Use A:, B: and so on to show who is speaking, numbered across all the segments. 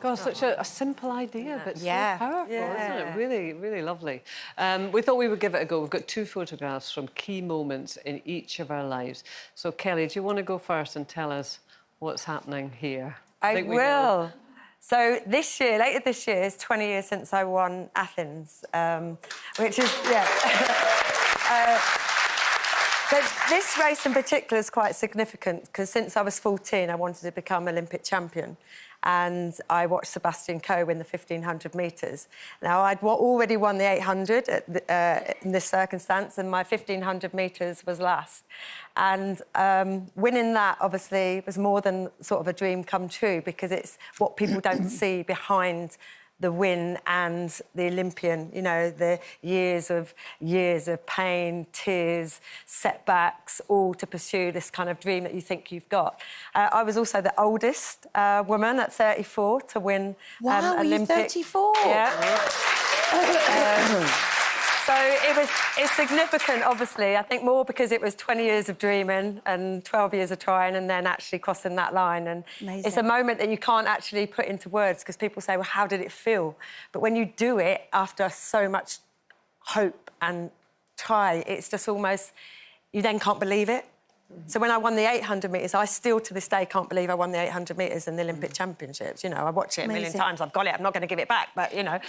A: God, such a simple idea, but so powerful, isn't it? Really, really lovely. We thought we would give it a go. We've got 2 photographs from key moments in each of our lives. So, Kelly, do you want to go first and tell us what's happening here?
B: I will. So this year, later this year, is 20 years since I won Athens, which is, but this race in particular is quite significant because since I was 14, I wanted to become Olympic champion. And I watched Sebastian Coe win the 1,500 metres. Now, I'd already won the 800 in this circumstance, and my 1,500 metres was last. And winning that, obviously, was more than sort of a dream come true because it's what people don't see behind the win and the Olympian, you know, the years of pain, tears, setbacks, all to pursue this kind of dream that you think you've got. I was also the oldest woman at 34 to win Olympic.
C: Wow, you're 34?
B: Yeah. So it's significant, obviously. I think more because it was 20 years of dreaming and 12 years of trying and then actually crossing that line. And it's a moment that you can't actually put into words because people say, well, how did it feel? But when you do it after so much hope and try, it's just almost... You then can't believe it. So when I won the 800 metres, I still, to this day, can't believe I won the 800 metres in the Olympic Championships. You know, I watch it a million times. I've got it. I'm not going to give it back, but, you know.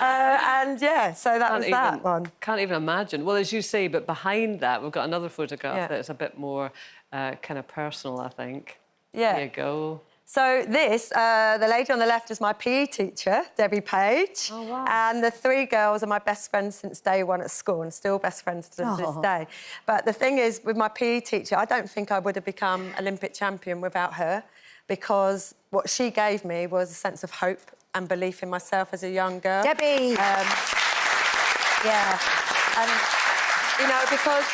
B: And, yeah, so that was that one.
A: Can't even imagine. Well, as you say, but behind that, we've got another photograph that's a bit more kind of personal, I think.
B: Yeah.
A: There you go.
B: So this, the lady on the left is my PE teacher, Debbie Page.
A: Oh, wow.
B: And the 3 girls are my best friends since day one at school and still best friends to this day. But the thing is, with my PE teacher, I don't think I would have become Olympic champion without her because what she gave me was a sense of hope and belief in myself as a young girl.
C: Debbie!
B: Yeah. And, you know, because...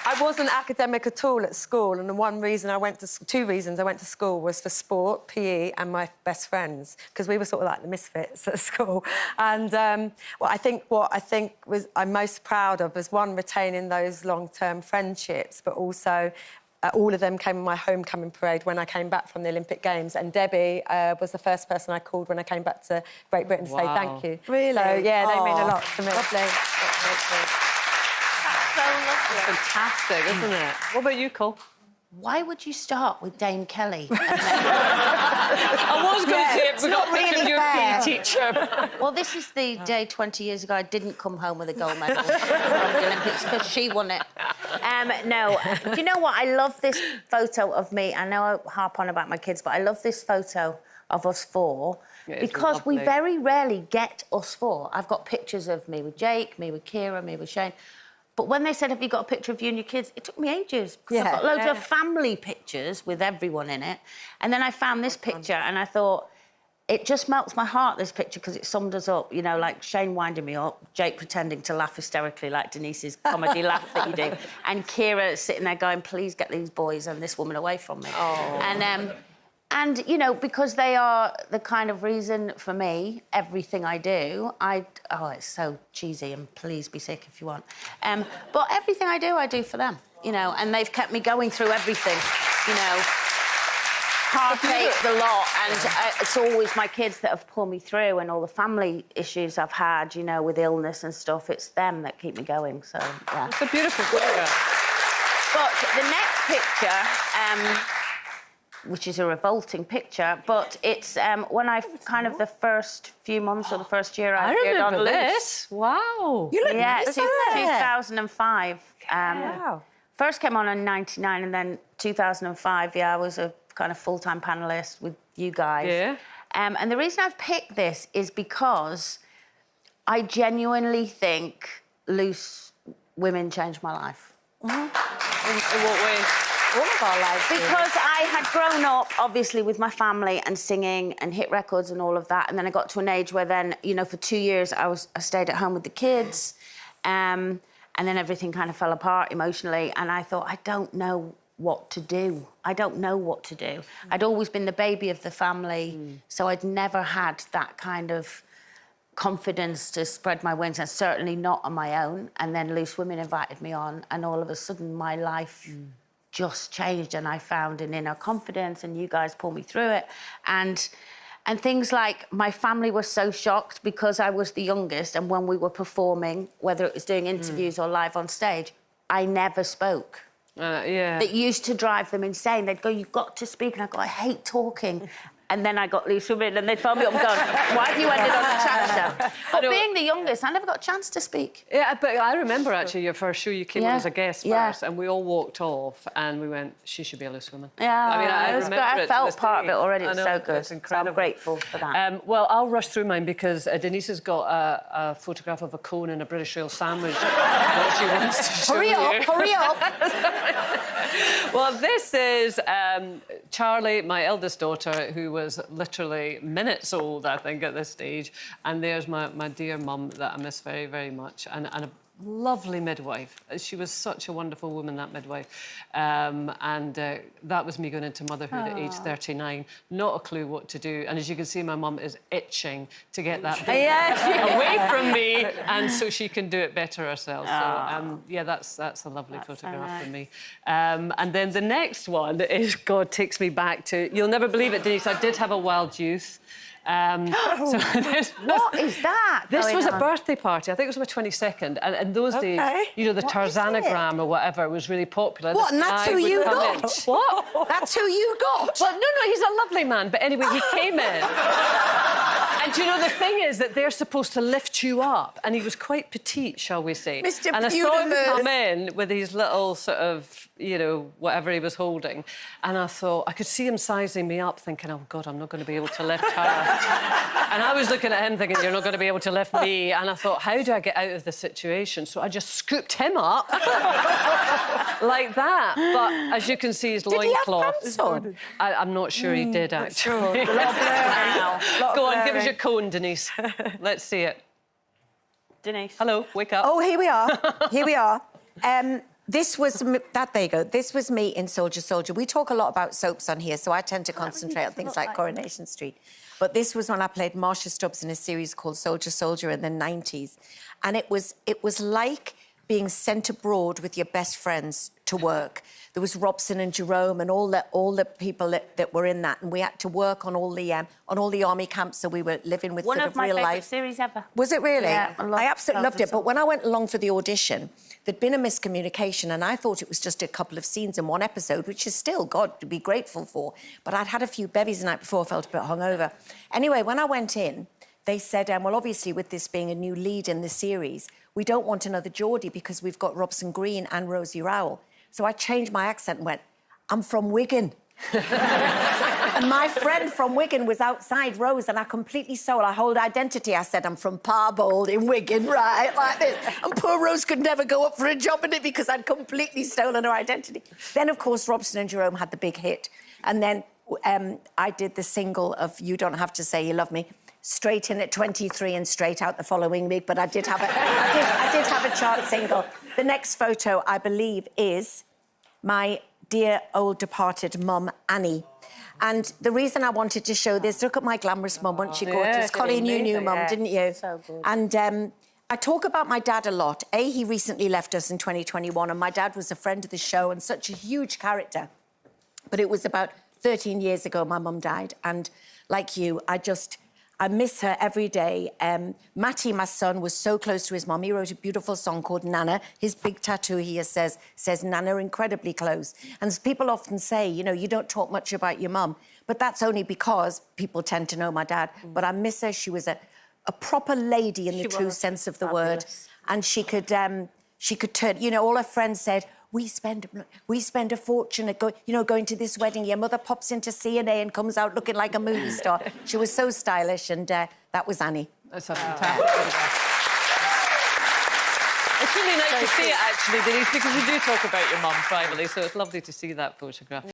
B: I wasn't academic at all at school, and the one reason I went to... 2 reasons I went to school was for sport, PE, and my best friends, because we were sort of like the misfits at school. And what I think I'm most proud of was, one, retaining those long-term friendships, but also all of them came in my homecoming parade when I came back from the Olympic Games, and Debbie was the first person I called when I came back to Great Britain to say thank you.
C: Really?
B: So, yeah, they mean a lot to me.
C: Lovely.
A: So lovely. Fantastic, isn't it? What about you, Cole?
D: Why would you start with Dame Kelly?
A: I was going to say it, but not really your PE teacher.
D: Well, this is the day 20 years ago I didn't come home with a gold medal from the Olympics because she won it. No, do you know what? I love this photo of me. I know I harp on about my kids, but I love this photo of us 4 because we very rarely get us 4. I've got pictures of me with Jake, me with Kira, me with Shane. But when they said, have you got a picture of you and your kids? It took me ages. Because I've got loads of family pictures with everyone in it. And then I found this picture and I thought, it just melts my heart, this picture, because it summed us up. You know, like Shane winding me up, Jake pretending to laugh hysterically like Denise's comedy laugh that you do, and Kira sitting there going, please get these boys and this woman away from me. Oh. And, you know, because they are the kind of reason for me, everything I do, oh, it's so cheesy, and please be sick if you want. But everything I do for them, you know, and they've kept me going through everything, you know. Heartache, the lot, and it's always my kids that have pulled me through, and all the family issues I've had, you know, with illness and stuff, it's them that keep me going, so, yeah.
A: It's a beautiful photo.
D: But the next picture... which is a revolting picture, but it's when I kind of the first few months or the first year I appeared on Loose.
A: This. Wow.
C: You look
D: nice.
C: It's
D: 2005.
B: Wow.
D: First came on in 99, and then 2005, I was a kind of full-time panellist with you guys.
A: Yeah.
D: And the reason I've picked this is because I genuinely think Loose women changed my life.
A: In what way?
D: All of our lives. Because I had grown up, obviously, with my family and singing and hit records and all of that, and then I got to an age where then, you know, for 2 years I stayed at home with the kids, and then everything kind of fell apart emotionally, and I thought, I don't know what to do. I don't know what to do. I'd always been the baby of the family, so I'd never had that kind of confidence to spread my wings, and certainly not on my own. And then Loose Women invited me on, and all of a sudden my life just changed, and I found an inner confidence, and you guys pulled me through it. And things like my family was so shocked because I was the youngest, and when we were performing, whether it was doing interviews or live on stage, I never spoke.
A: Yeah.
D: That used to drive them insane. They'd go, "You've got to speak," and I go, "I hate talking." And then I got loose from it, and they'd phone me up and go, "Why have you ended on a chat show?" But being the youngest, I never got a chance to speak.
A: Yeah, but I remember actually your first show, you came on as a guest first, and we all walked off, and we went, "She should be a loose woman."
D: Yeah,
A: I mean,
D: I felt part of it already. It's so good.
A: It's incredible.
D: So I'm grateful for that.
A: Well, I'll rush through mine because Denise has got a photograph of a cone and a British Rail sandwich that she wants to show
D: Hurry up,
A: you.
D: hurry up.
A: Well, this is Charlie, my eldest daughter, who was literally minutes old, I think, at this stage. And there's my dear mum that I miss very, very much. And a lovely midwife. She was such a wonderful woman, that midwife. That was me going into motherhood at age 39. Not a clue what to do. And as you can see, my mum is itching to get that baby away from me, and so she can do it better herself. So, yeah, that's a lovely photograph for me. And then the next one is, God, takes me back to... You'll never believe it, Denise, I did have a wild youth.
D: What is that?
A: This was a birthday party. I think it was my 22nd. And in those days, you know, the Tarzanogram or whatever was really popular.
B: What, and that's who you got?
A: What?
B: That's who you got?
A: Well, no, he's a lovely man. But anyway, he came in. And, you know, the thing is that they're supposed to lift you up. And he was quite petite, shall we say.
B: Mr.
A: And I saw him come in with his little sort of, you know, whatever he was holding. And I thought, I could see him sizing me up, thinking, oh, God, I'm not going to be able to lift her. And I was looking at him thinking, you're not going to be able to lift me. And I thought, how do I get out of this situation? So I just scooped him up like that. But as you can see, his loincloth...
B: Did he have pants on?
A: I'm not sure he did, actually. Go on, give us your cone, Denise. Let's see it.
D: Denise.
A: Hello, wake up.
B: Oh, here we are. Here we are. This was... there you go. This was me in Soldier Soldier. We talk a lot about soaps on here, so I tend to concentrate on things like Coronation Street. But this was when I played Marcia Stubbs in a series called Soldier Soldier in the 90s. And it was like being sent abroad with your best friends to work. There was Robson and Jerome and all the people that were in that, and we had to work on all the army camps, so we were living with
D: One
B: sort
D: of my
B: real
D: favourite
B: life.
D: series ever.
B: Was it really?
D: Yeah,
B: I absolutely loved it. But when I went along for the audition, there'd been a miscommunication, and I thought it was just a couple of scenes in one episode, which is still, God, to be grateful for. But I'd had a few bevies the night before, felt a bit hungover. Anyway, when I went in, they said, well, obviously, with this being a new lead in the series, we don't want another Geordie because we've got Robson Green and Rosie Rowell. So I changed my accent and went, I'm from Wigan. And my friend from Wigan was outside Rose, and I completely stole her whole identity. I said, I'm from Parbold in Wigan, right, like this. And poor Rose could never go up for a job in it because I'd completely stolen her identity. Then, of course, Robson and Jerome had the big hit. And then I did the single of You Don't Have to Say You Love Me, straight in at 23 and straight out the following week. But I did have a chart single. The next photo, I believe, is my dear old departed mum, Annie. And the reason I wanted to show this, look at my glamorous mum, wasn't she gorgeous? Coleen, you knew mum, didn't you?
D: So good.
B: And I talk about my dad a lot. He recently left us in 2021, and my dad was a friend of the show and such a huge character. But it was about 13 years ago my mum died, and like you, I miss her every day. Matty, my son, was so close to his mum. He wrote a beautiful song called Nana. His big tattoo here says Nana, incredibly close. And people often say, you know, you don't talk much about your mum. But that's only because people tend to know my dad. But I miss her. She was a proper lady in the true sense of the word. And she could turn... You know, all her friends said, we spend a fortune at going to this wedding. Your mother pops into CNA and comes out looking like a movie star. She was so stylish, and that was Annie.
A: That's a fantastic photograph. It's really nice to see it, actually, Denise, because you do talk about your mum privately, so it's lovely to see that photograph.